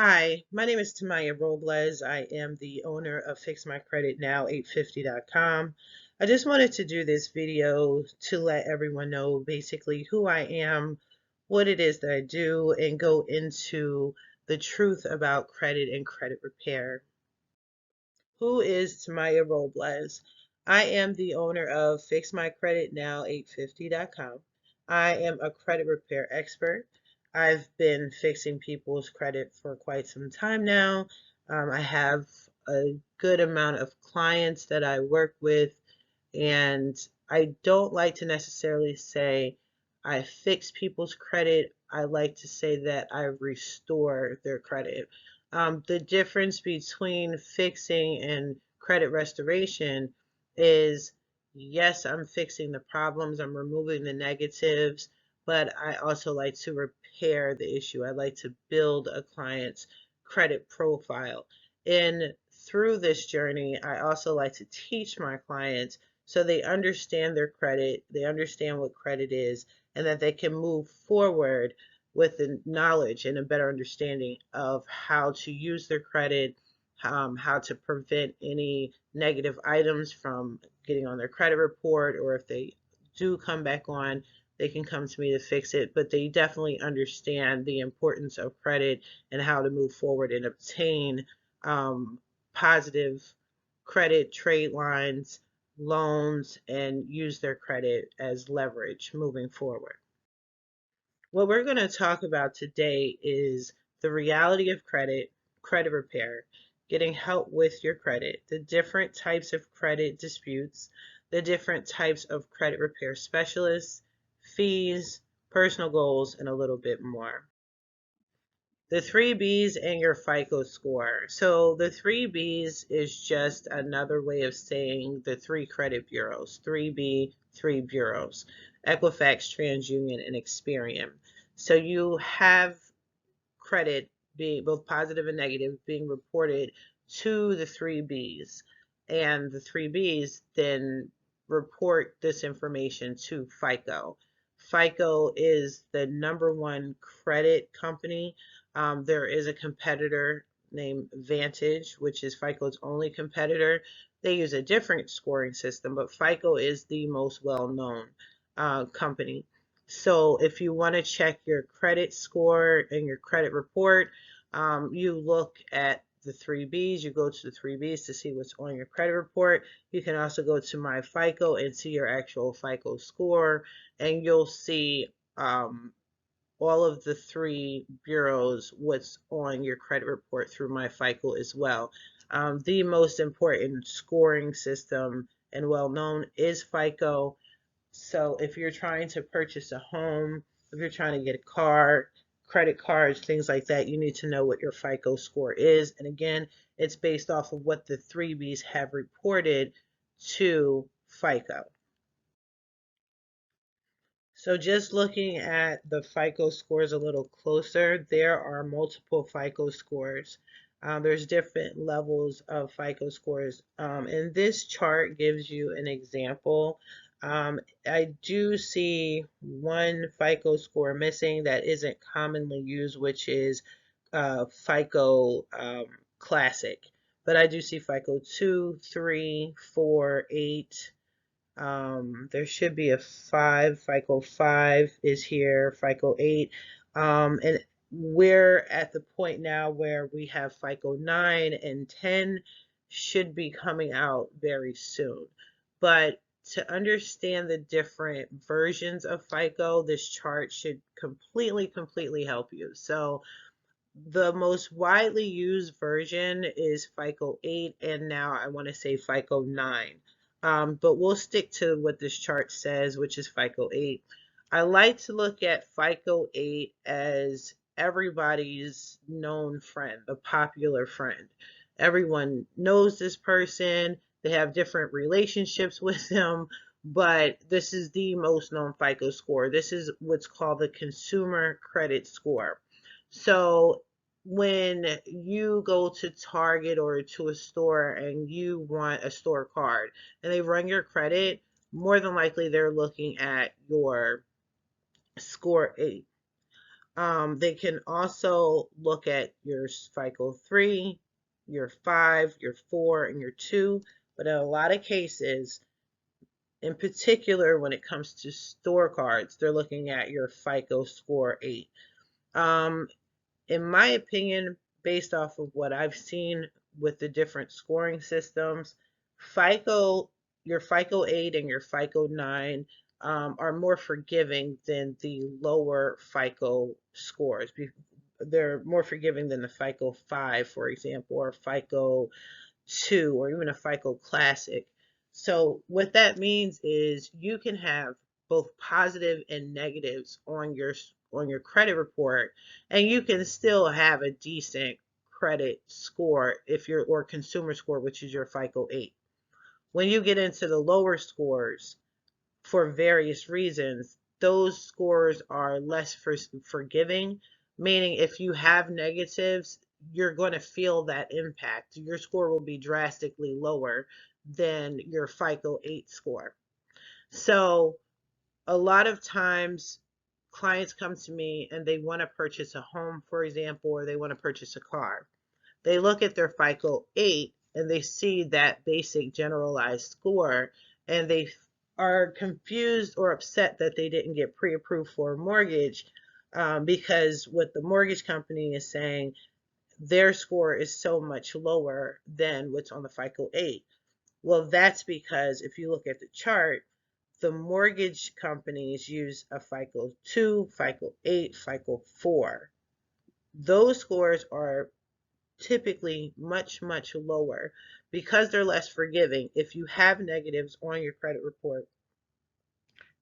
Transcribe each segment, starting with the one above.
Hi, my name is Tamiya Robles. I am the owner of FixMyCreditNow850.com. I just wanted to do this video to let everyone know basically who I am, what it is that I do, and go into the truth about credit and credit repair. Who is Tamiya Robles? I am the owner of FixMyCreditNow850.com. I am a credit repair expert. I've been fixing people's credit for quite some time now. I have a good amount of clients that I work with, and I don't like to necessarily say I fix people's credit. I like to say that I restore their credit. The difference between fixing and credit restoration is, yes, I'm fixing the problems, I'm removing the negatives, but I also like to repair the issue. I like to build a client's credit profile. And through this journey, I also like to teach my clients so they understand their credit, they understand what credit is, and that they can move forward with the knowledge and a better understanding of how to use their credit, how to prevent any negative items from getting on their credit report, or if they do come back on, they can come to me to fix it. But they definitely understand the importance of credit and how to move forward and obtain positive credit trade lines, loans, and use their credit as leverage moving forward. What we're going to talk about today is the reality of credit, credit repair, getting help with your credit, the different types of credit disputes, the different types of credit repair specialists, fees, personal goals, and a little bit more. The three B's and your FICO score. So the three B's is just another way of saying the three credit bureaus, 3B, three bureaus, Equifax, TransUnion, and Experian. So you have credit being both positive and negative being reported to the three B's. And the three B's then report this information to FICO. FICO is the #1 credit company. There is a competitor named Vantage, which is FICO's only competitor. They use a different scoring system, but FICO is the most well-known company. So if you want to check your credit score and your credit report, you look at the three B's. You go to the three B's to see what's on your credit report. You can also go to My FICO and see your actual FICO score, and you'll see all of the three bureaus, what's on your credit report through My FICO as well. The most important scoring system and well known is FICO. So if you're trying to purchase a home, if you're trying to get a car, credit cards, things like that, you need to know what your FICO score is. And again, it's based off of what the three B's have reported to FICO. So just looking at the FICO scores a little closer, there are multiple FICO scores. There's different levels of FICO scores. And this chart gives you an example. I do see one FICO score missing that isn't commonly used, which is FICO Classic. But I do see FICO 2, 3, 4, 8. There should be a 5. FICO 5 is here, FICO 8. And we're at the point now where we have FICO 9 and 10 should be coming out very soon. But to understand the different versions of FICO, this chart should completely help you. So the most widely used version is FICO 8, and now I want to say FICO 9. But we'll stick to what this chart says, which is FICO 8. I like to look at FICO 8 as everybody's known friend, a popular friend. Everyone knows this person, they have different relationships with them, but this is the most known FICO score. This is what's called the consumer credit score. So when you go to Target or to a store and you want a store card and they run your credit, more than likely they're looking at your score 8. They can also look at your FICO 3, your 5, your 4, and your 2. But in a lot of cases, in particular when it comes to store cards, they're looking at your FICO score 8. Um, in my opinion, based off of what I've seen with the different scoring systems, FICO, your FICO 8 and your FICO 9 are more forgiving than the lower FICO scores. They're more forgiving than the FICO 5, for example, or FICO 2, or even a FICO Classic. So what that means is you can have both positive and negatives on your credit report, and you can still have a decent credit score if you're or consumer score, which is your FICO 8. When you get into the lower scores, for various reasons, those scores are less forgiving, meaning if you have negatives, you're going to feel that impact. Your score will be drastically lower than your FICO 8 score. So, a lot of times, clients come to me and they want to purchase a home, for example, or they want to purchase a car. They look at their FICO 8 and they see that basic generalized score, and they are confused or upset that they didn't get pre-approved for a mortgage, because what the mortgage company is saying, their score is so much lower than what's on the FICO 8. Well, that's because if you look at the chart, the mortgage companies use a FICO 2, FICO 8, FICO 4. Those scores are typically much, much lower because they're less forgiving. If you have negatives on your credit report,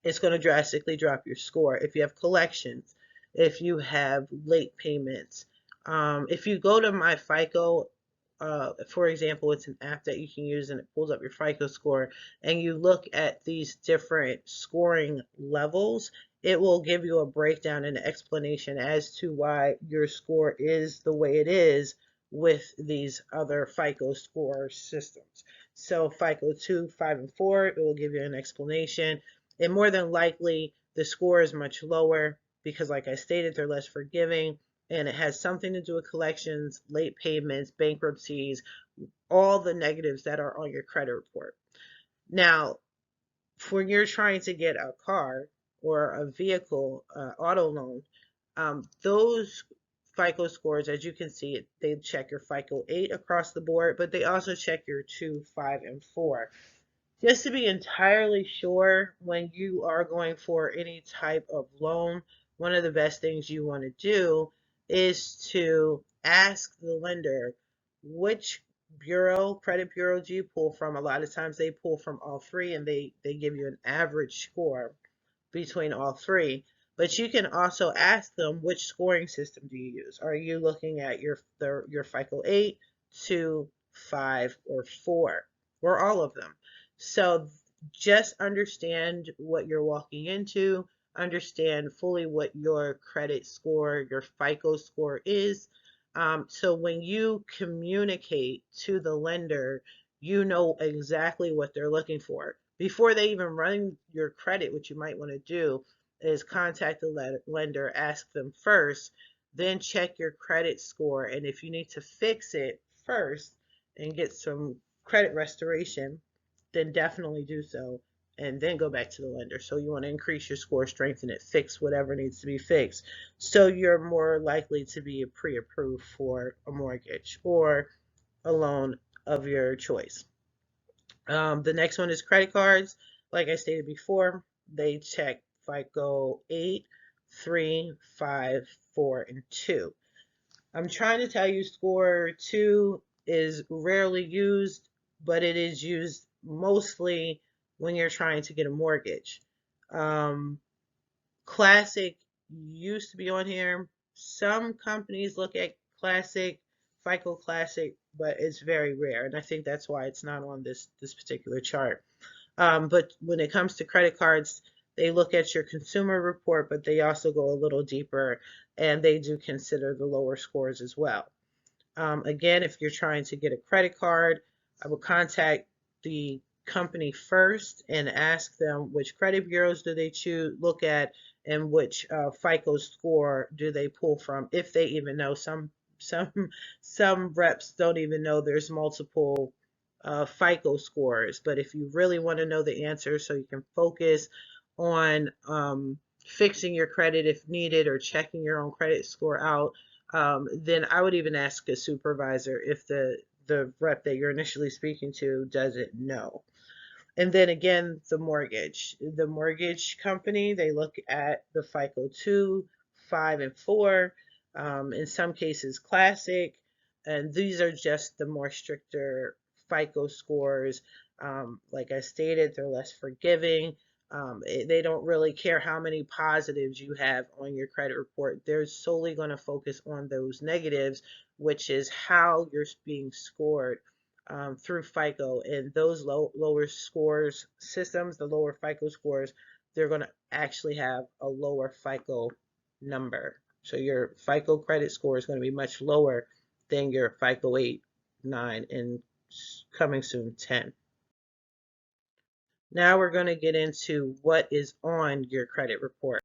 it's going to drastically drop your score. If you have collections, if you have late payments, if you go to my FICO, for example, it's an app that you can use and it pulls up your FICO score, and you look at these different scoring levels, it will give you a breakdown and an explanation as to why your score is the way it is with these other FICO score systems. So FICO 2, 5, and 4, it will give you an explanation. And more than likely, the score is much lower because, like I stated, they're less forgiving, and it has something to do with collections, late payments, bankruptcies, all the negatives that are on your credit report. Now, when you're trying to get a car or a vehicle auto loan, those FICO scores, as you can see, they check your FICO 8 across the board, but they also check your 2, 5, and 4. Just to be entirely sure when you are going for any type of loan, one of the best things you want to do is to ask the lender which credit bureau do you pull from. A lot of times they pull from all three, and they give you an average score between all three. But you can also ask them, which scoring system do you use? Are you looking at your FICO 8, 2, 5, or 4, or all of them? So just understand what you're walking into, understand fully what your credit score, your FICO score is. So when you communicate to the lender, you know exactly what they're looking for. Before they even run your credit, what you might want to do is contact the lender, ask them first, then check your credit score. And if you need to fix it first and get some credit restoration, then definitely do so, and then go back to the lender. So you want to increase your score, strengthen it, fix whatever needs to be fixed, so you're more likely to be pre-approved for a mortgage or a loan of your choice. The next one is credit cards. Like I stated before, they check FICO 8, 3, 5, 4, and 2. I'm trying to tell you, score 2 is rarely used, but it is used mostly when you're trying to get a mortgage. Um, Classic used to be on here. Some companies look at Classic, FICO Classic, but it's very rare, and I think that's why it's not on this particular chart. But when it comes to credit cards, they look at your consumer report, but they also go a little deeper, and they do consider the lower scores as well. Again, if you're trying to get a credit card, I will contact the company first and ask them which credit bureaus do they look at, and which FICO score do they pull from, if they even know. Some some reps don't even know there's multiple FICO scores. But if you really want to know the answer so you can focus on fixing your credit if needed, or checking your own credit score out, then I would even ask a supervisor if the rep that you're initially speaking to doesn't know. And then again, the mortgage company, they look at the FICO 2, 5, and 4, in some cases classic, and these are just the more stricter FICO scores. Like I stated, they're less forgiving. They don't really care how many positives you have on your credit report. They're solely going to focus on those negatives, which is how you're being scored through FICO. And those lower scores systems, the lower FICO scores, they're going to actually have a lower FICO number. So your FICO credit score is going to be much lower than your FICO 8, 9, and coming soon 10. Now we're going to get into what is on your credit report.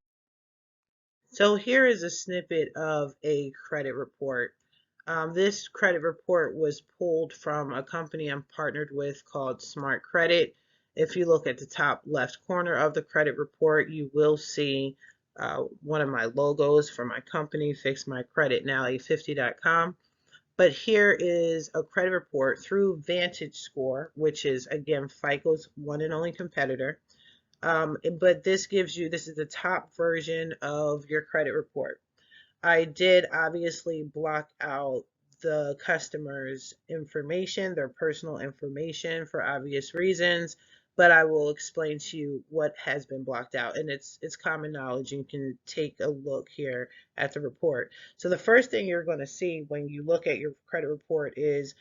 So here is a snippet of a credit report. This credit report was pulled from a company I'm partnered with called Smart Credit. If you look at the top left corner of the credit report, you will see one of my logos for my company, fixmycreditnow850.com. But here is a credit report through Vantage Score, which is, again, FICO's one and only competitor. But this is the top version of your credit report. I did obviously block out the customer's information, their personal information, for obvious reasons, but I will explain to you what has been blocked out, and it's common knowledge. You can take a look here at the report. So the first thing you're going to see when you look at your credit report is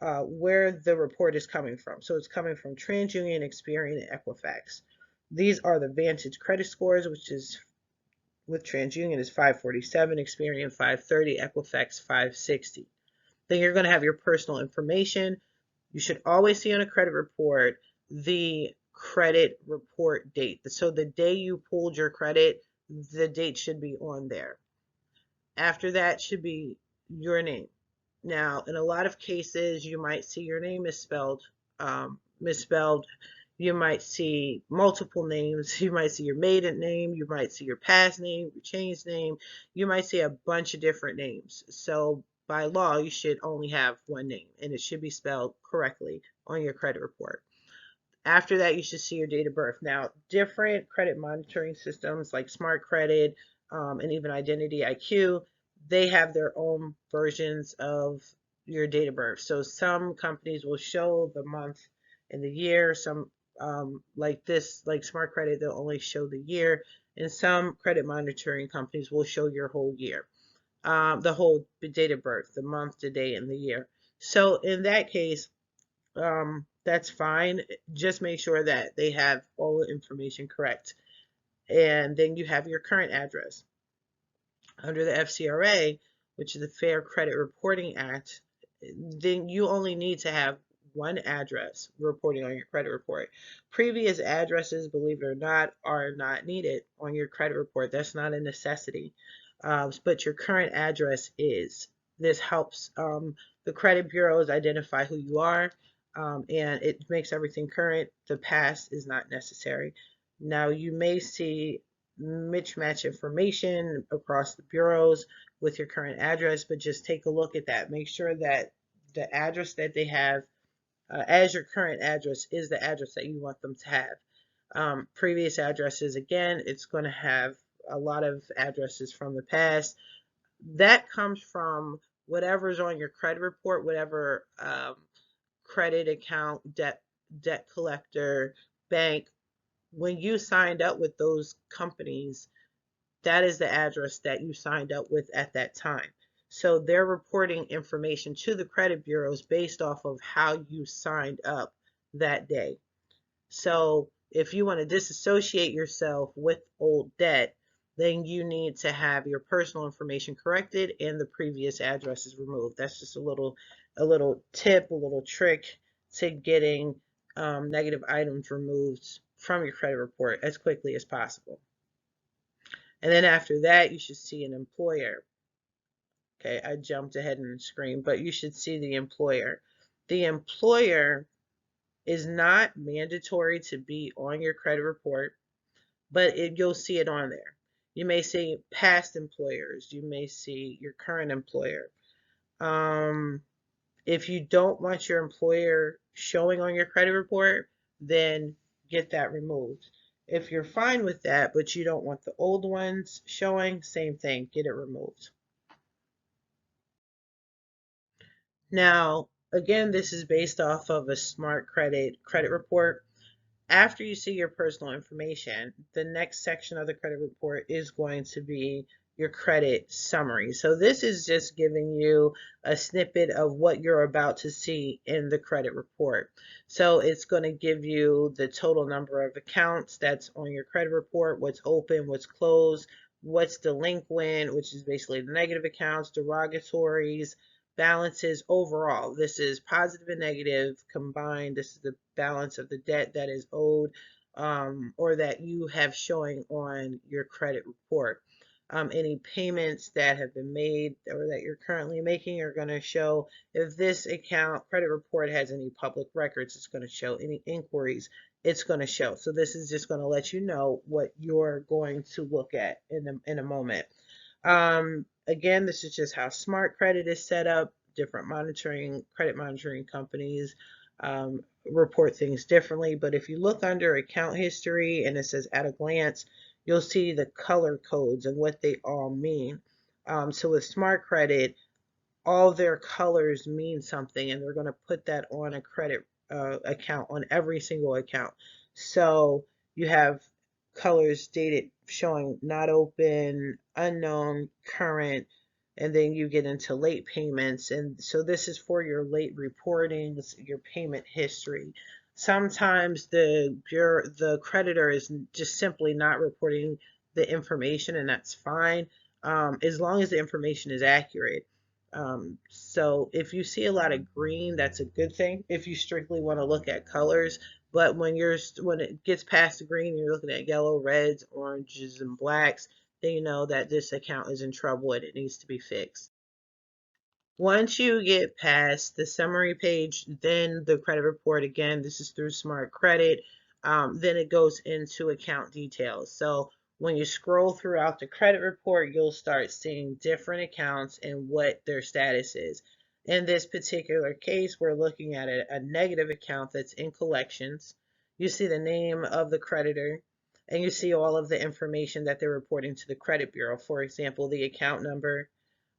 where the report is coming from. So it's coming from TransUnion, Experian, and Equifax. These are the Vantage credit scores, which is with TransUnion is 547, Experian 530, Equifax 560. Then you're going to have your personal information. You should always see on a credit report the credit report date. So the day you pulled your credit, the date should be on there. After that should be your name. Now, in a lot of cases, you might see your name misspelled. You might see multiple names. You might see your maiden name. You might see your past name, your changed name. You might see a bunch of different names. So by law, you should only have one name, and it should be spelled correctly on your credit report. After that, you should see your date of birth. Now, different credit monitoring systems like Smart Credit and even Identity IQ, they have their own versions of your date of birth. So some companies will show the month and the year. Some like Smart Credit, they'll only show the year. And some credit monitoring companies will show your whole year, the whole date of birth, the month, the day, and the year. So in that case, that's fine. Just make sure that they have all the information correct. And then you have your current address. Under the FCRA, which is the Fair Credit Reporting Act, then you only need to have one address reporting on your credit report. Previous addresses, believe it or not, are not needed on your credit report. That's not a necessity. But your current address is. This helps the credit bureaus identify who you are, and it makes everything current. The past is not necessary. Now, you may see mismatch information across the bureaus with your current address, but just take a look at that. Make sure that the address that they have as your current address is the address that you want them to have. Previous addresses, again, it's going to have a lot of addresses from the past. That comes from whatever's on your credit report, whatever credit account, debt collector, bank. When you signed up with those companies, that is the address that you signed up with at that time. So they're reporting information to the credit bureaus based off of how you signed up that day. So if you want to disassociate yourself with old debt, then you need to have your personal information corrected and the previous addresses removed. That's just a little tip, a little trick to getting negative items removed from your credit report as quickly as possible. And then after that, you should see an employer. Okay, I jumped ahead in the screen, but you should see the employer. The employer is not mandatory to be on your credit report, but you'll see it on there. You may see past employers. You may see your current employer. If you don't want your employer showing on your credit report, then get that removed. If you're fine with that, but you don't want the old ones showing, same thing, get it removed. Now, again, this is based off of a smart credit report. After you see your personal information, the next section of the credit report is going to be your credit summary. So this is just giving you a snippet of what you're about to see in the credit report. So it's going to give you the total number of accounts that's on your credit report, what's open, what's closed, what's delinquent, which is basically the negative accounts, derogatories, balances overall. This is positive and negative combined. This is the balance of the debt that is owed or that you have showing on your credit report. Any payments that have been made or that you're currently making are going to show. If this account credit report has any public records, it's going to show. Any inquiries, it's going to show. So this is just going to let you know what you're going to look at in a moment. Again, this is just how smart credit is set up. Different credit monitoring companies report things differently. But if you look under account history and it says at a glance, you'll see the color codes and what they all mean. So with smart credit, all their colors mean something, and they're going to put that on a credit account, on every single account. So you have colors dated showing not open, unknown, current, and then you get into late payments. And so this is for your late reportings, your payment history. Sometimes the creditor is just simply not reporting the information, and that's fine, as long as the information is accurate. So if you see a lot of green, that's a good thing if you strictly want to look at colors. But when it gets past the green, you're looking at yellow, reds, oranges, and blacks, then you know that this account is in trouble and it needs to be fixed. Once you get past the summary page, then the credit report, again, this is through Smart Credit, then it goes into account details. So when you scroll throughout the credit report, you'll start seeing different accounts and what their status is. In this particular case, we're looking at a negative account that's in collections. You see the name of the creditor, and you see all of the information that they're reporting to the credit bureau. For example, the account number,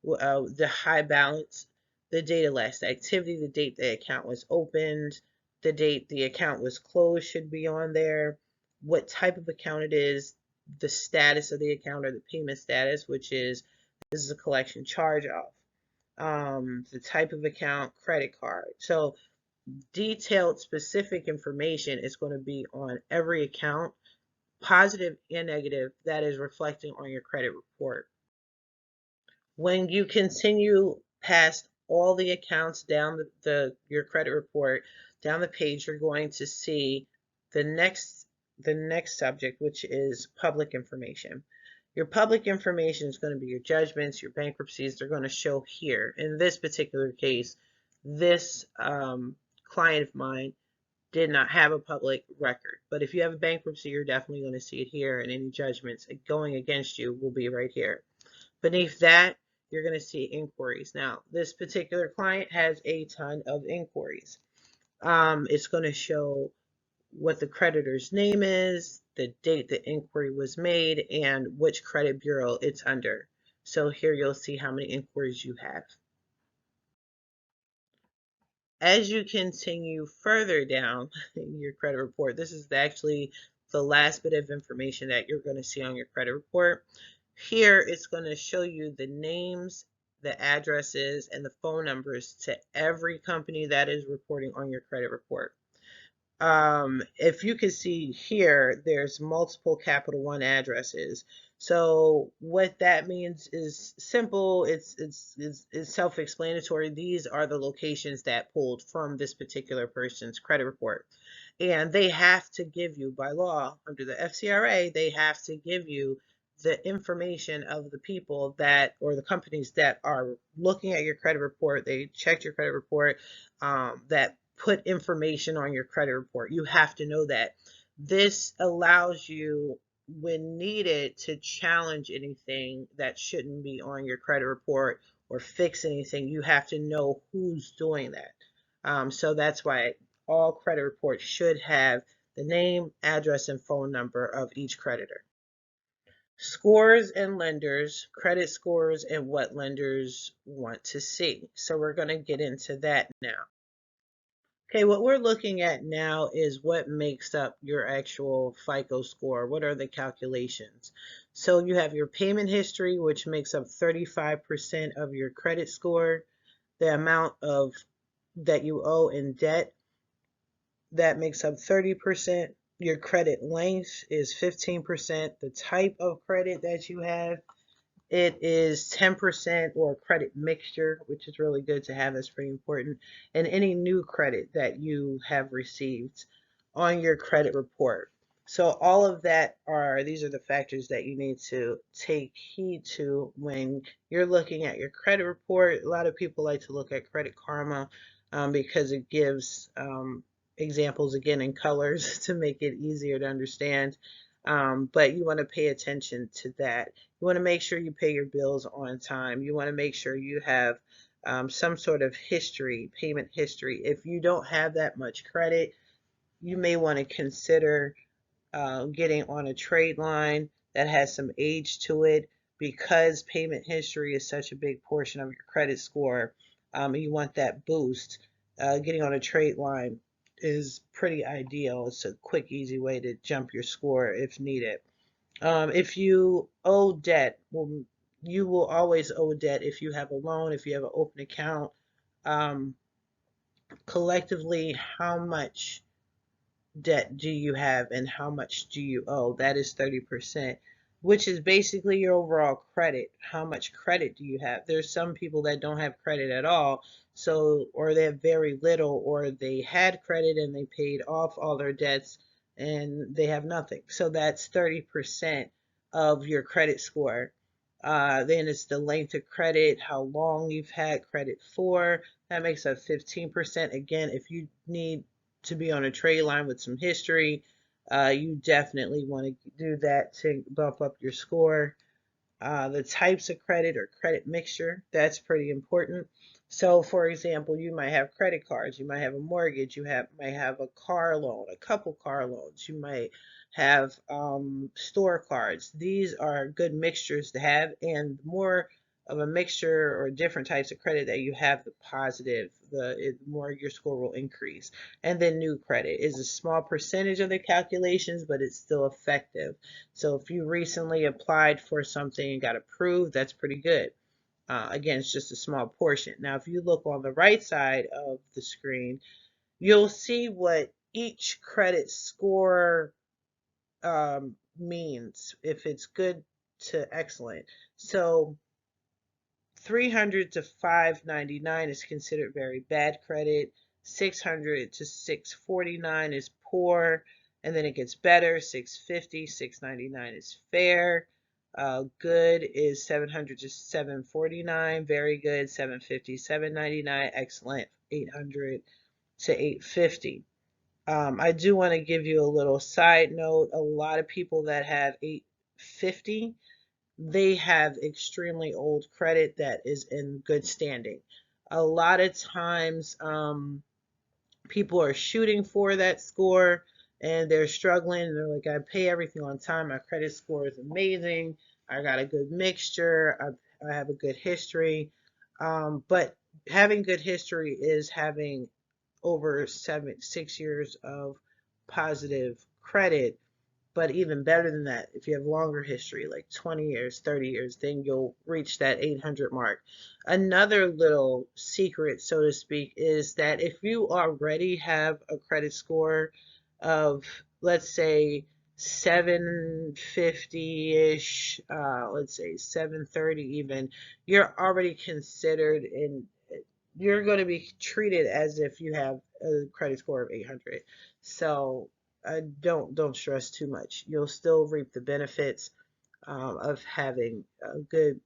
the high balance, the date of last activity, the date the account was opened, the date the account was closed should be on there, what type of account it is, the status of the account or the payment status, which is this is a collection charge off, the type of account, credit card. So detailed specific information is going to be on every account, positive and negative, that is reflecting on your credit report. When you continue past all the accounts down your credit report, down the page, you're going to see the next subject, which is public information. Your public information is going to be your judgments, your bankruptcies. They're going to show here. In this particular case, this client of mine did not have a public record. But if you have a bankruptcy, you're definitely going to see it here, and any judgments going against you will be right here. Beneath that, you're going to see inquiries. Now, this particular client has a ton of inquiries. It's going to show what the creditor's name is, the date the inquiry was made, and which credit bureau it's under. So here you'll see how many inquiries you have. As you continue further down in your credit report, this is actually the last bit of information that you're going to see on your credit report. Here it's going to show you the names, the addresses, and the phone numbers to every company that is reporting on your credit report. If you can see here, there's multiple Capital One addresses. So what that means is simple. It's self-explanatory. These are the locations that pulled from this particular person's credit report. And they have to give you, by law, under the FCRA, they have to give you the information of the people that, or the companies that are looking at your credit report. They checked your credit report, that put information on your credit report. You have to know that. This allows you, when needed, to challenge anything that shouldn't be on your credit report or fix anything. You have to know who's doing that. So that's why all credit reports should have the name, address, and phone number of each creditor. Scores and lenders, credit scores, and what lenders want to see. So we're going to get into that now. Okay, what we're looking at now is what makes up your actual FICO score. What are the calculations? So you have your payment history, which makes up 35% of your credit score. The amount of that you owe in debt, that makes up 30%. Your credit length is 15%. The type of credit that you have, it is 10%, or credit mixture, which is really good to have. That's pretty important. And any new credit that you have received on your credit report. So all of that these are the factors that you need to take heed to when you're looking at your credit report. A lot of people like to look at Credit Karma because it gives examples again in colors to make it easier to understand. But you want to pay attention to that. You want to make sure you pay your bills on time. You want to make sure you have some sort of history, payment history. If you don't have that much credit, you may want to consider getting on a trade line that has some age to it, because payment history is such a big portion of your credit score. You want that boost. Getting on a trade line is pretty ideal. It's a quick, easy way to jump your score if needed. If you owe debt, well, you will always owe debt if you have a loan, if you have an open account. Um, Collectively, how much debt do you have and how much do you owe? That is 30%, which is basically your overall credit. How much credit do you have? There's some people that don't have credit at all, so, or they have very little, or they had credit and they paid off all their debts and they have nothing. So that's 30% of your credit score. Then it's the length of credit, how long you've had credit for. That makes up 15%. Again, if you need to be on a trade line with some history, you definitely want to do that to bump up your score. The types of credit or credit mixture, that's pretty important. So for example, you might have credit cards, you might have a mortgage, might have a car loan, a couple car loans, you might have store cards. These are good mixtures to have, and the more of a mixture or different types of credit that you have, the positive, the more your score will increase. And then new credit is a small percentage of the calculations, but it's still effective. So if you recently applied for something and got approved, that's pretty good. Again, it's just a small portion. Now, if you look on the right side of the screen, you'll see what each credit score means, if it's good to excellent. So 300 to 599 is considered very bad credit. 600 to 649 is poor, and then it gets better. 650, 699 is fair. Good is 700 to 749. Very good, 750, 799. Excellent, 800 to 850. I do want to give you a little side note. A lot of people that have 850, they have extremely old credit that is in good standing. A lot of times, people are shooting for that score and they're struggling. And they're like, I pay everything on time. My credit score is amazing. I got a good mixture. I have a good history. But having good history is having over 6 years of positive credit. But even better than that, if you have longer history, like 20 years, 30 years, then you'll reach that 800 mark. Another little secret, so to speak, is that if you already have a credit score of, let's say, 750-ish, let's say 730 even, you're already considered in you're going to be treated as if you have a credit score of 800. So don't stress too much. You'll still reap the benefits of having good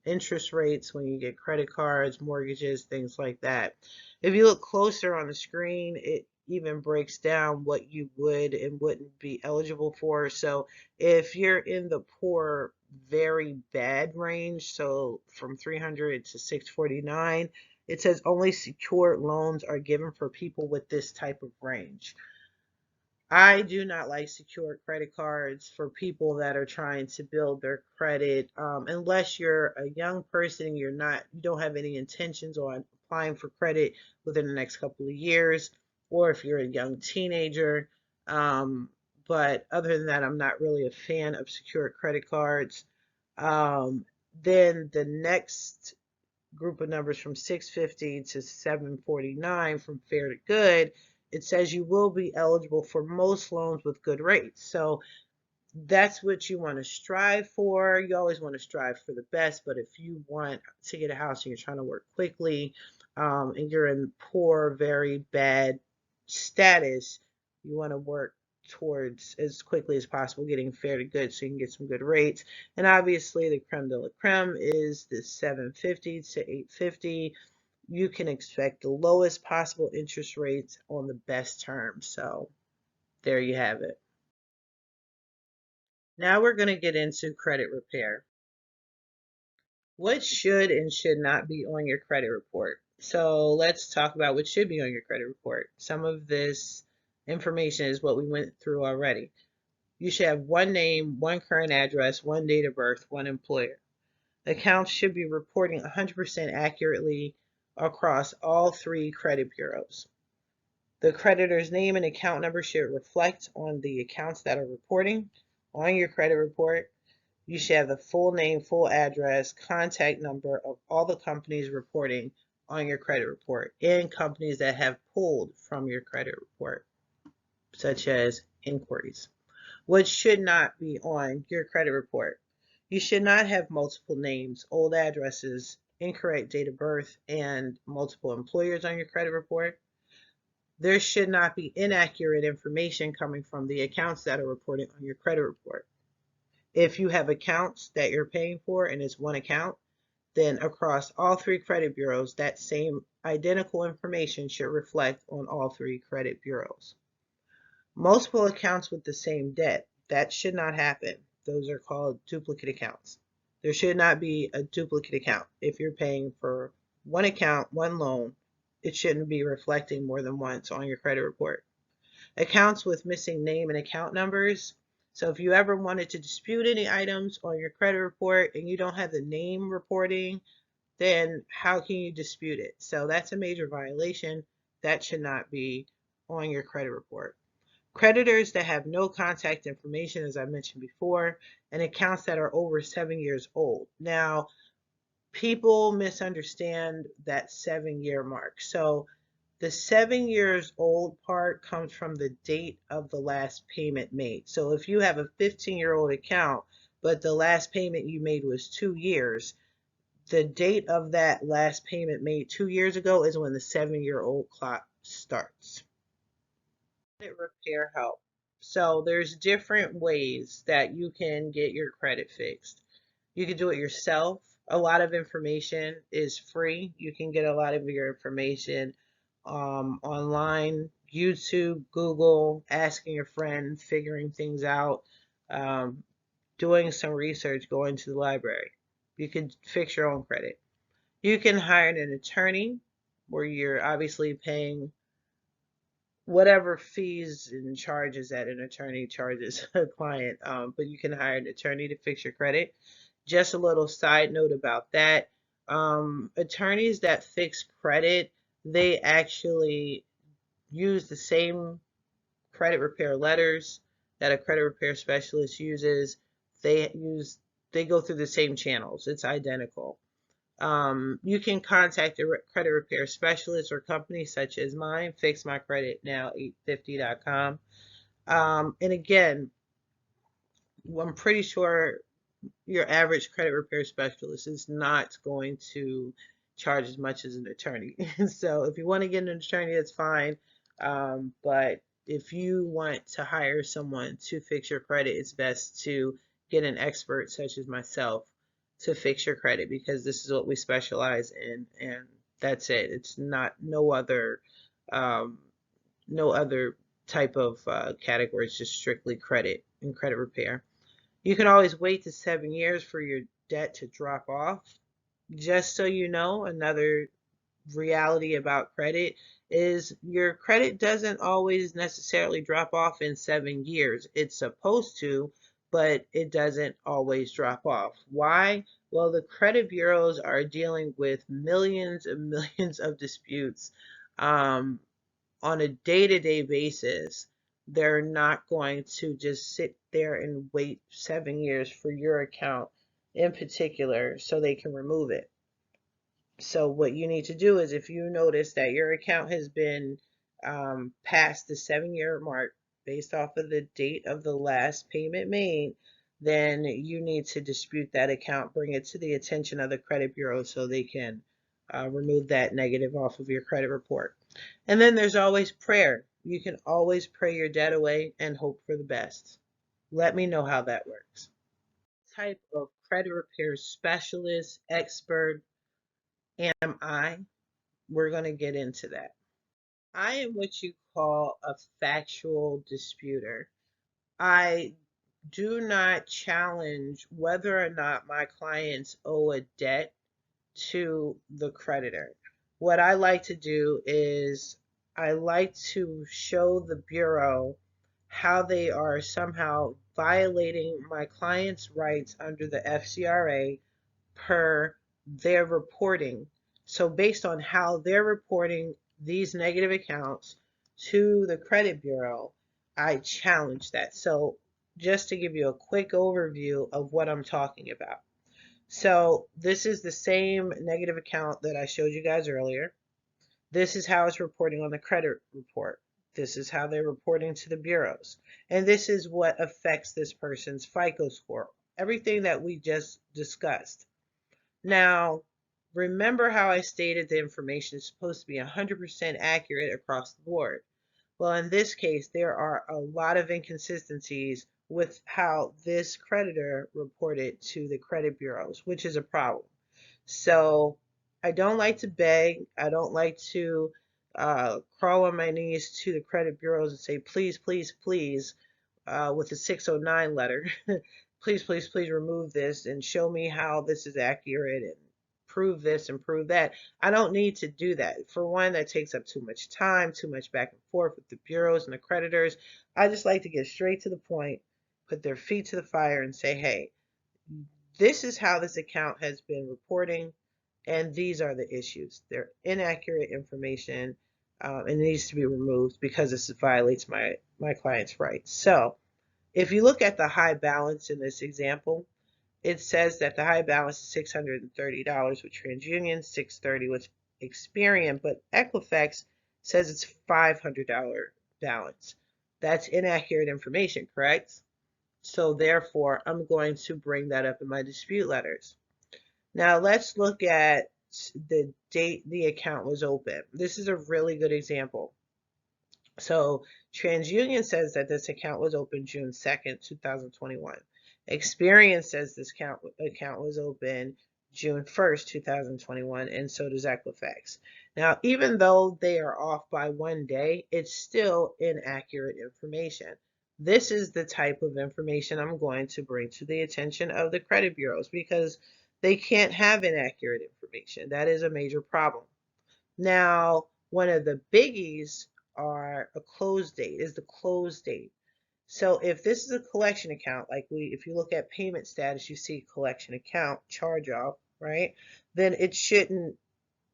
interest rates when you get credit cards, mortgages, things like that. If you look closer on the screen, it even breaks down what you would and wouldn't be eligible for. So if you're in the poor, very bad range, so from 300 to 649, it says only secured loans are given for people with this type of range. I do not like secured credit cards for people that are trying to build their credit, unless you're a young person and you don't have any intentions on applying for credit within the next couple of years, or if you're a young teenager. Um, but other than that, I'm not really a fan of secured credit cards. Um, then the next group of numbers from 650 to 749 from fair to good, it says you will be eligible for most loans with good rates. So that's what you want to strive for. You always want to strive for the best, but if you want to get a house and you're trying to work quickly, and you're in poor, very bad status, you want to work towards as quickly as possible getting fair to good so you can get some good rates. And obviously, the creme de la creme is the 750 to 850. You can expect the lowest possible interest rates on the best terms. So there you have it. Now we're going to get into credit repair. What should and should not be on your credit report? So let's talk about what should be on your credit report. Some of this information is what we went through already. You should have one name, one current address, one date of birth, one employer. Accounts should be reporting 100% accurately across all three credit bureaus. The creditor's name and account number should reflect on the accounts that are reporting on your credit report. You should have the full name, full address, contact number of all the companies reporting on your credit report and companies that have pulled from your credit report, such as inquiries. What should not be on your credit report? You should not have multiple names, old addresses, incorrect date of birth, and multiple employers on your credit report. There should not be inaccurate information coming from the accounts that are reported on your credit report. If you have accounts that you're paying for and it's one account, then across all three credit bureaus, that same identical information should reflect on all three credit bureaus. Multiple accounts with the same debt, that should not happen. Those are called duplicate accounts. There should not be a duplicate account. If you're paying for one account, one loan, it shouldn't be reflecting more than once on your credit report. Accounts with missing name and account numbers. So if you ever wanted to dispute any items on your credit report and you don't have the name reporting, then how can you dispute it? So that's a major violation. That should not be on your credit report. Creditors that have no contact information, as I mentioned before, and accounts that are over 7 years old. Now, people misunderstand that 7 year mark. So the 7 years old part comes from the date of the last payment made. So if you have a 15-year-old account, but the last payment you made was 2 years, the date of that last payment made 2 years ago is when the 7-year-old clock starts. Credit repair help. So there's different ways that you can get your credit fixed. You can do it yourself. A lot of information is free. You can get a lot of your information online, YouTube, Google, asking your friend, figuring things out, um, doing some research, going to the library. You can fix your own credit. You can hire an attorney where you're obviously paying whatever fees and charges that an attorney charges a client, but you can hire an attorney to fix your credit. Just a little side note about that. Attorneys that fix credit, they actually use the same credit repair letters that a credit repair specialist uses. They use they go through the same channels. It's identical. You can contact a credit repair specialist or company such as mine, fixmycreditnow850.com. And again, I'm pretty sure your average credit repair specialist is not going to charge as much as an attorney. So if you want to get an attorney, that's fine. But if you want to hire someone to fix your credit, it's best to get an expert such as myself to fix your credit, because this is what we specialize in, and that's it. It's not um, no other type of category. It's just strictly credit and credit repair. You can always wait to 7 years for your debt to drop off. Just so you know, another reality about credit is your credit doesn't always necessarily drop off in 7 years. It's supposed to, but it doesn't always drop off. Why? Well, the credit bureaus are dealing with millions and millions of disputes um, on a day-to-day basis. They're not going to just sit there and wait 7 years for your account in particular so they can remove it. So what you need to do is, if you notice that your account has been past the 7 year mark based off of the date of the last payment made, then you need to dispute that account, bring it to the attention of the credit bureau so they can remove that negative off of your credit report. And then there's always prayer. You can always pray your debt away and hope for the best. Let me know how that works. Type of credit repair specialist, expert am I? We're going to get into that. I am what you call a factual disputer. I do not challenge whether or not my clients owe a debt to the creditor. What I like to do is I like to show the Bureau how they are somehow violating my client's rights under the FCRA per their reporting. So based on how they're reporting these negative accounts to the credit bureau, I challenge that. So just to give you a quick overview of what I'm talking about. So this is the same negative account that I showed you guys earlier. This is how it's reporting on the credit report. This is how they're reporting to the bureaus. And this is what affects this person's FICO score. Everything that we just discussed. Now, remember how I stated the information is supposed to be 100% accurate across the board. Well, in this case, there are a lot of inconsistencies with how this creditor reported to the credit bureaus, which is a problem. So I don't like to beg. I don't like to crawl on my knees to the credit bureaus and say, please, please, please, with a 609 letter, please, please, please remove this and show me how this is accurate and prove this and prove that. I don't need to do that. For one, that takes up too much time, too much back and forth with the bureaus and the creditors. I just like to get straight to the point, put their feet to the fire and say, hey, this is how this account has been reporting, and these are the issues. They're inaccurate information, and it needs to be removed because this violates my client's rights. So if you look at the high balance in this example, it says that the high balance is $630 with TransUnion, $630 with Experian, but Equifax says it's $500 balance. That's inaccurate information, correct? So therefore, I'm going to bring that up in my dispute letters. Now let's look at the date the account was open. This is a really good example. So TransUnion says that this account was open June 2nd, 2021. Experian says this account was open June 1st, 2021, and so does Equifax. Now, even though they are off by 1 day, it's still inaccurate information. This is the type of information I'm going to bring to the attention of the credit bureaus because they can't have inaccurate information. That is a major problem. Now, one of the biggies are a close date, is the close date. So if this is a collection account, like if you look at payment status, you see collection account, charge off, right? Then it shouldn't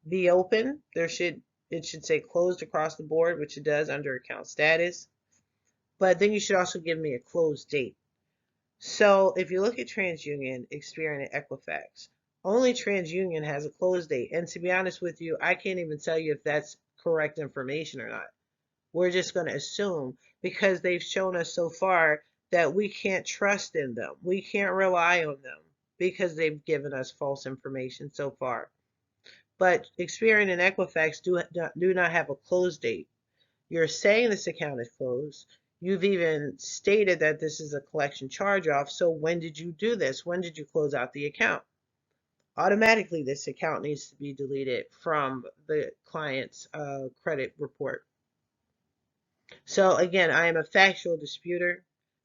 be open. It should say closed across the board, which it does under account status. But then you should also give me a close date. So if you look at TransUnion, Experian, and Equifax, only TransUnion has a close date. And to be honest with you, I can't even tell you if that's correct information or not. We're just going to assume because they've shown us so far that we can't trust in them. We can't rely on them because they've given us false information so far. But Experian and Equifax do not have a close date. You're saying this account is closed. You've even stated that this is a collection charge off. So when did you do this? When did you close out the account? Automatically, this account needs to be deleted from the client's credit report. So again, I am a factual disputer.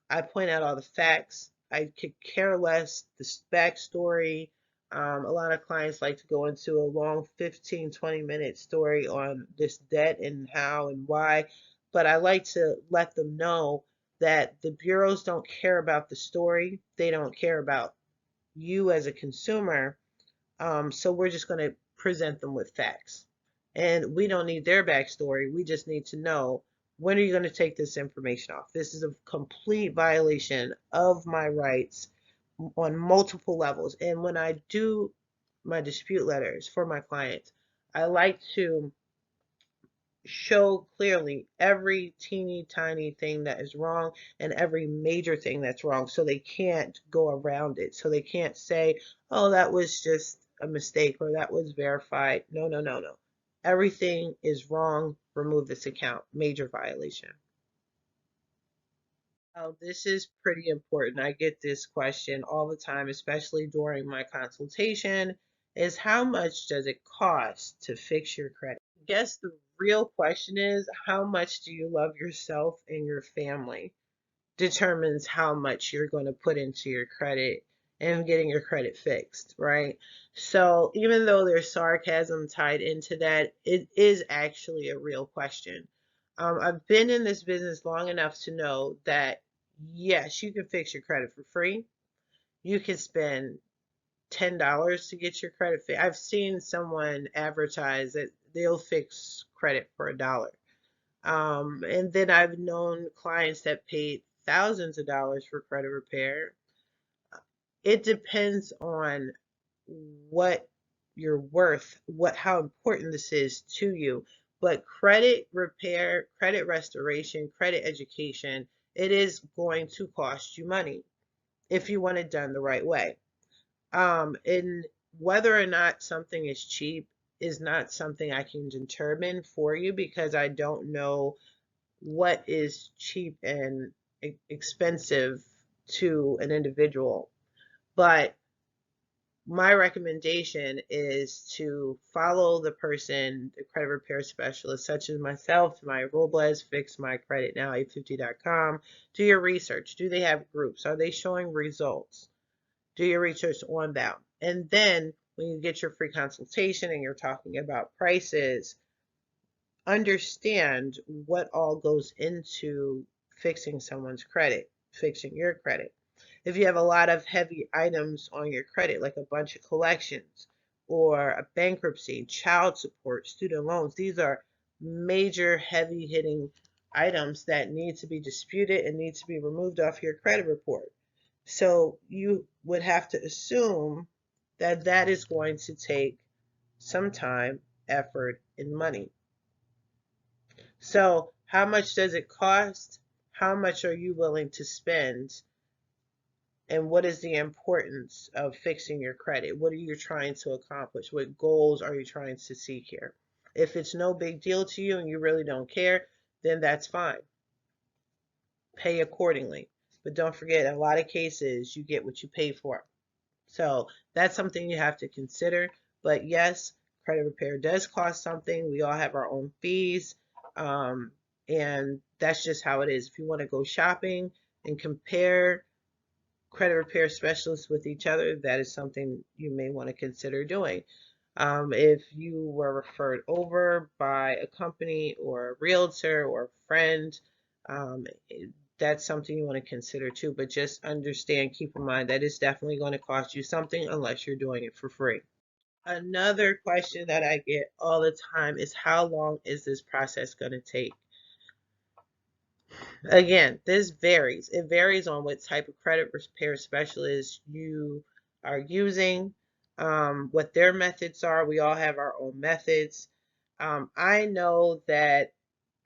I point out all the facts. I could care less the backstory. A lot of clients like to go into a long 15, 20-minute story on this debt and how and why. But I like to let them know that the bureaus don't care about the story. They don't care about you as a consumer. So we're just going to present them with facts. And we don't need their backstory. We just need to know, when are you going to take this information off? This is a complete violation of my rights on multiple levels. And when I do my dispute letters for my clients, I like to show clearly every teeny tiny thing that is wrong and every major thing that's wrong, so they can't go around it. So they can't say, oh, that was just a mistake or that was verified. No, no, no, no. Everything is wrong. Remove this account. Major violation. Oh, this is pretty important. I get this question all the time, especially during my consultation, is how much does it cost to fix your credit? I guess the real question is, how much do you love yourself and your family determines how much you're going to put into your credit and getting your credit fixed, right? So even though there's sarcasm tied into that, it is actually a real question. I've been in this business long enough to know that yes, you can fix your credit for free. You can spend $10 to get your credit fixed. I've seen someone advertise that they'll fix credit for $1. And then I've known clients that paid thousands of dollars for credit repair. It depends on what you're worth, how important this is to you. But credit repair, credit restoration, credit education, it is going to cost you money if you want it done the right way. And whether or not something is cheap is not something I can determine for you, because I don't know what is cheap and expensive to an individual. But my recommendation is to follow the person, the credit repair specialist, such as myself, Tamiya Robles, Fix My Credit Now, 850.com. Do your research. Do they have groups? Are they showing results? Do your research on them. And then when you get your free consultation and you're talking about prices, understand what all goes into fixing someone's credit, fixing your credit. If you have a lot of heavy items on your credit, like a bunch of collections or a bankruptcy, child support, student loans, these are major heavy hitting items that need to be disputed and need to be removed off your credit report. So you would have to assume that that is going to take some time, effort, and money. So how much does it cost? How much are you willing to spend? And what is the importance of fixing your credit? What are you trying to accomplish? What goals are you trying to seek here? If it's no big deal to you and you really don't care, then that's fine. Pay accordingly. But don't forget, in a lot of cases, you get what you pay for. So that's something you have to consider. But yes, credit repair does cost something. We all have our own fees. And that's just how it is. If you want to go shopping and compare credit repair specialists with each other, that is something you may want to consider doing. If you were referred over by a company or a realtor or a friend, um, that's something you want to consider too. But just understand, keep in mind that it's definitely going to cost you something unless you're doing it for free. Another question that I get all the time is, how long is this process going to take? Again, this varies. It varies on what type of credit repair specialist you are using, what their methods are. We all have our own methods. I know that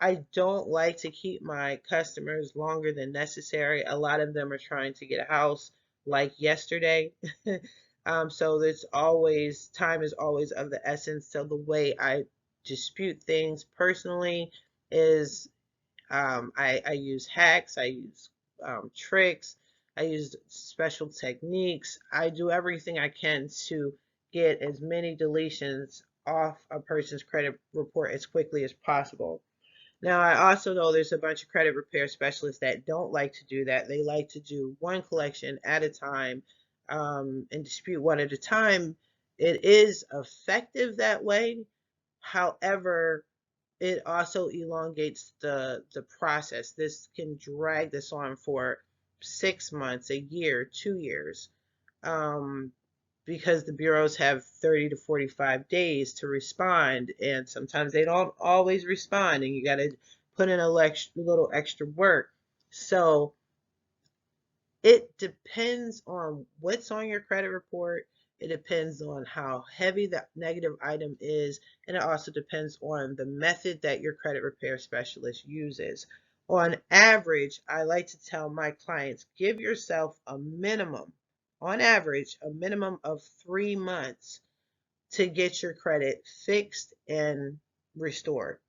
I don't like to keep my customers longer than necessary. A lot of them are trying to get a house like yesterday. So there's always, time is always of the essence. So the way I dispute things personally is I use hacks, I use tricks, I use special techniques. I do everything I can to get as many deletions off a person's credit report as quickly as possible. Now, I also know there's a bunch of credit repair specialists that don't like to do that. They like to do one collection at a time, and dispute one at a time. It is effective that way. However, it also elongates the process. This can drag this on for 6 months, a year, 2 years, um, because the bureaus have 30 to 45 days to respond, and sometimes they don't always respond, and you got to put in a little extra work. So it depends on what's on your credit report. It depends on how heavy the negative item is, and it also depends on the method that your credit repair specialist uses. On average, I like to tell my clients, give yourself a minimum, on average, a minimum of 3 months to get your credit fixed and restored.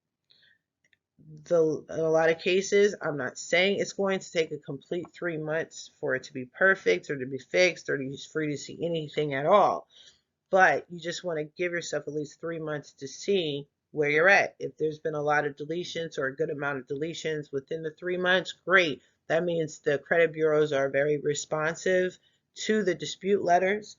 In a lot of cases, I'm not saying it's going to take a complete 3 months for it to be perfect or to be fixed or for you to see anything at all. But you just want to give yourself at least 3 months to see where you're at. If there's been a lot of deletions or a good amount of deletions within the 3 months, great. That means the credit bureaus are very responsive to the dispute letters,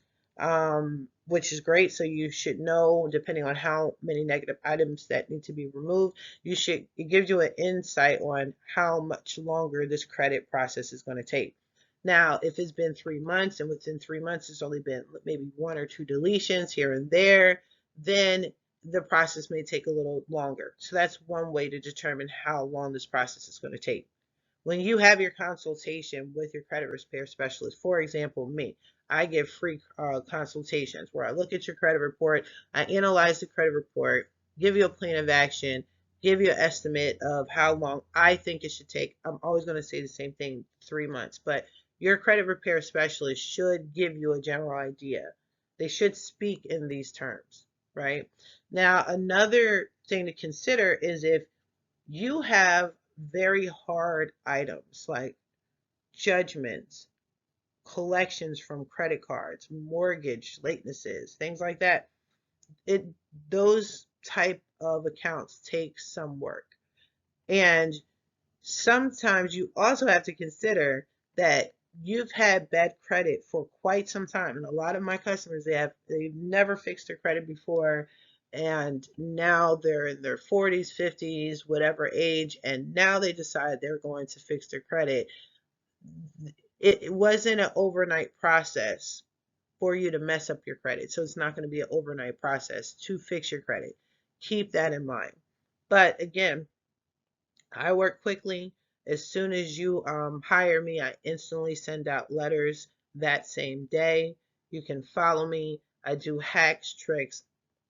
which is great. So you should know, depending on how many negative items that need to be removed, it gives you an insight on how much longer this credit process is going to take. Now, if it's been 3 months and within 3 months it's only been maybe one or two deletions here and there, then the process may take a little longer. So that's one way to determine how long this process is going to take. When you have your consultation with your credit repair specialist, for example, me, I give free consultations where I look at your credit report, I analyze the credit report, give you a plan of action, give you an estimate of how long I think it should take. I'm always going to say the same thing, 3 months, but your credit repair specialist should give you a general idea. They should speak in these terms, right? Now, another thing to consider is if you have very hard items like judgments, collections from credit cards, mortgage latenesses, things like that. It Those type of accounts take some work. And sometimes you also have to consider that you've had bad credit for quite some time. And a lot of my customers, they've never fixed their credit before, and now they're in their 40s, 50s, whatever age, and now they decide they're going to fix their credit. It wasn't an overnight process for you to mess up your credit. So it's not going to be an overnight process to fix your credit. Keep that in mind. But again, I work quickly. As soon as you hire me, I instantly send out letters that same day. You can follow me. I do hacks, tricks,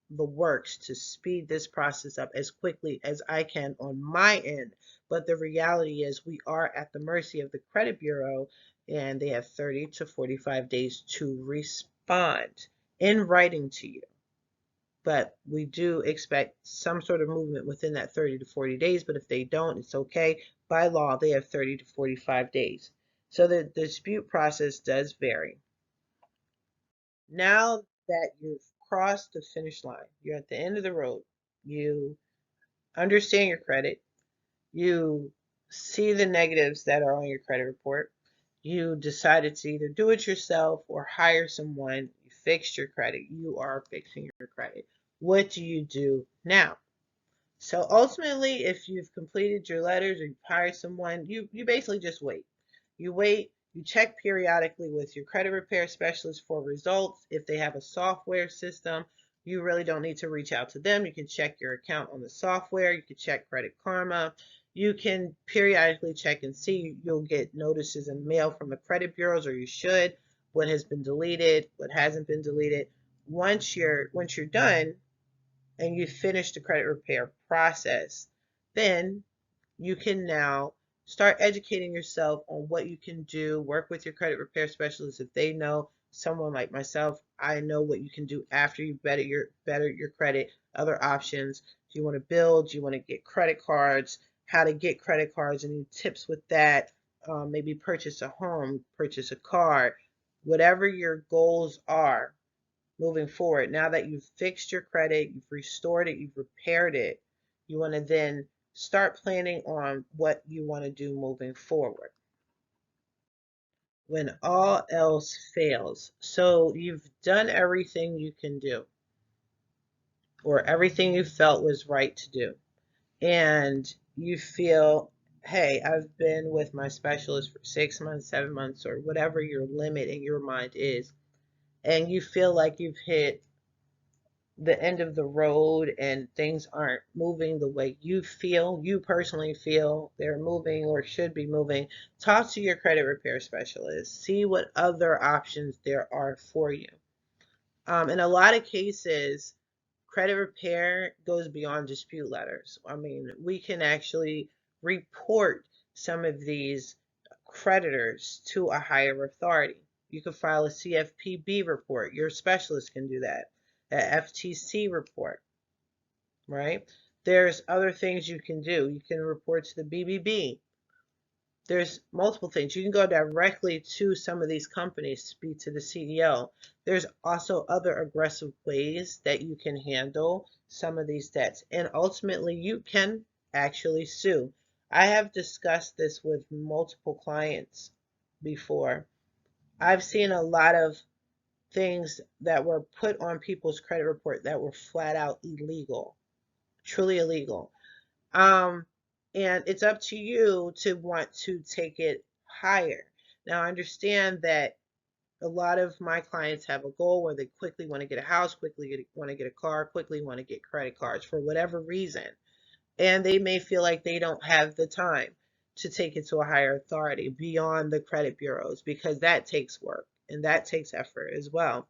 the works to speed this process up as quickly as I can on my end. But the reality is we are at the mercy of the credit bureau, and they have 30 to 45 days to respond in writing to you. But we do expect some sort of movement within that 30 to 40 days. But if they don't, it's okay. By law, they have 30 to 45 days. So the dispute process does vary. Now that you've crossed the finish line, you're at the end of the road, you understand your credit, you see the negatives that are on your credit report, you decided to either do it yourself or hire someone, you fixed your credit, you are fixing your credit. What do you do now? So ultimately, if you've completed your letters or you've hired someone, you basically just wait. You wait, you check periodically with your credit repair specialist for results. If they have a software system, you really don't need to reach out to them. You can check your account on the software. You can check Credit Karma. You can periodically check and see. You'll get notices in mail from the credit bureaus, or you should, what has been deleted, what hasn't been deleted. Once you're done, and you finish the credit repair process, then you can now start educating yourself on what you can do, work with your credit repair specialist if they know someone like myself, I know what you can do after you better your credit, other options. Do you want to build? Do you want to get credit cards? How to get credit cards? Any tips with that? Maybe purchase a home, purchase a car, whatever your goals are moving forward. Now that you've fixed your credit, you've restored it, you've repaired it, you want to then start planning on what you want to do moving forward when all else fails. So you've done everything you can do, or everything you felt was right to do, and you feel, hey, I've been with my specialist for 6 months, 7 months, or whatever your limit in your mind is, and you feel like you've hit the end of the road and things aren't moving the way you personally feel they're moving or should be moving, talk to your credit repair specialist. See what other options there are for you. In a lot of cases, credit repair goes beyond dispute letters. I mean, we can actually report some of these creditors to a higher authority. You can file a CFPB report. Your specialist can do that. A FTC report, right? There's other things you can do. You can report to the BBB. There's multiple things. You can go directly to some of these companies, speak to the CEO. There's also other aggressive ways that you can handle some of these debts. And ultimately, you can actually sue. I have discussed this with multiple clients before. I've seen a lot of things that were put on people's credit report that were flat out illegal, truly illegal. Um, and it's up to you to want to take it higher. Now, I understand that a lot of my clients have a goal where they quickly want to get a house, quickly want to get a car, quickly want to get credit cards for whatever reason. And they may feel like they don't have the time to take it to a higher authority beyond the credit bureaus, because that takes work and that takes effort as well.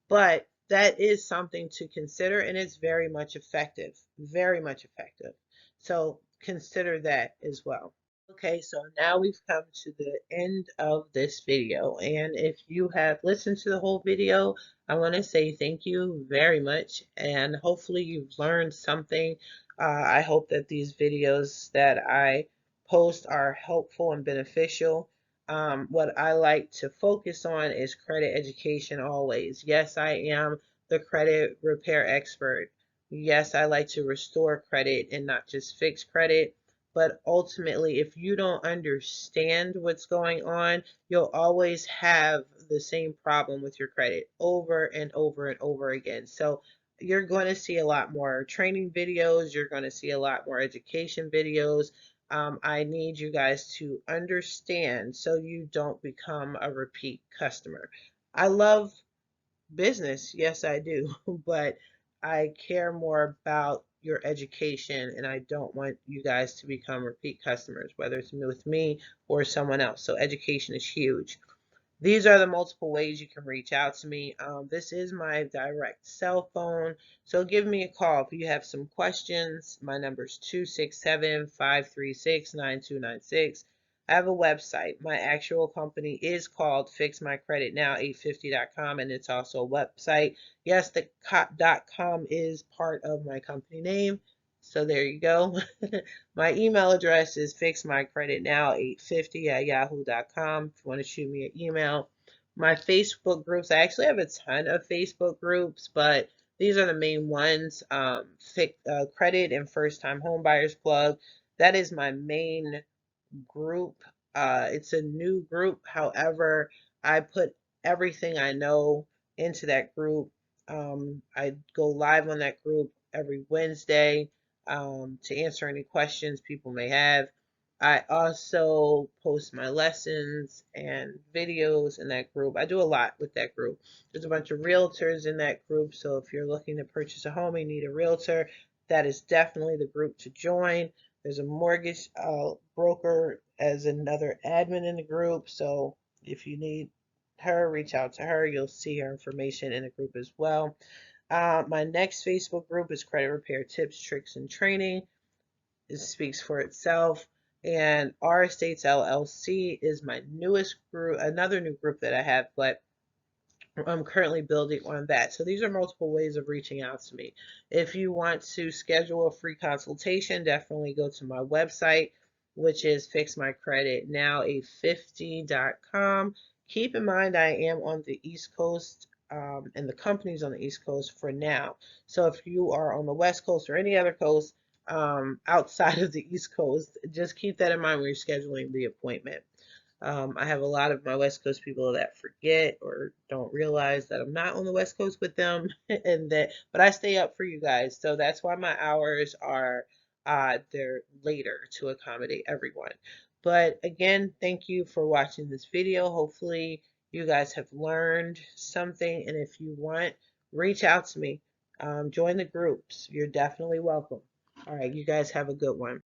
But that is something to consider, and it's very much effective, very much effective. So consider that as well. Okay, so now we've come to the end of this video, and if you have listened to the whole video, I want to say thank you very much, and hopefully you've learned something. I hope that these videos that I post are helpful and beneficial. What I like to focus on is credit education always. Yes, I am the credit repair expert. Yes, I like to restore credit and not just fix credit. But ultimately, if you don't understand what's going on, you'll always have the same problem with your credit over and over and over again. So you're going to see a lot more training videos. You're going to see a lot more education videos. I need you guys to understand so you don't become a repeat customer. I love business, yes, I do, but I care more about your education, and I don't want you guys to become repeat customers, whether it's with me or someone else. So education is huge. These are the multiple ways you can reach out to me. This is my direct cell phone, so give me a call if you have some questions. My number is 267-536-9296. I have a website. My actual company is called fixmycreditnow850.com, and it's also a website. Yes, the .com is part of my company name, so there you go. My email address is fixmycreditnow850@yahoo.com if you want to shoot me an email. My Facebook groups, I actually have a ton of Facebook groups, but these are the main ones. Credit and First Time Home Buyers Club. That is my main group. It's a new group. However, I put everything I know into that group. I go live on that group every Wednesday to answer any questions people may have. I also post my lessons and videos in that group. I do a lot with that group. There's a bunch of realtors in that group, so if you're looking to purchase a home and you need a realtor, that is definitely the group to join. There's a mortgage broker as another admin in the group, so if you need her, reach out to her. You'll see her information in the group as well. My next Facebook group is Credit Repair Tips, Tricks, and Training. It speaks for itself. And R Estates LLC is my newest group, another new group that I have, but I'm currently building on that. So these are multiple ways of reaching out to me. If you want to schedule a free consultation, definitely go to my website, which is fixmycreditnow850.com. Keep in mind, I am on the East Coast, and the company's on the East Coast for now. So if you are on the West Coast or any other coast outside of the East Coast, just keep that in mind when you're scheduling the appointment. I have a lot of my West Coast people that forget or don't realize that I'm not on the West Coast with them, and that, but I stay up for you guys. So that's why my hours are they're later to accommodate everyone. But again, thank you for watching this video. Hopefully you guys have learned something, and if you want, reach out to me. Join the groups. You're definitely welcome. All right, you guys have a good one.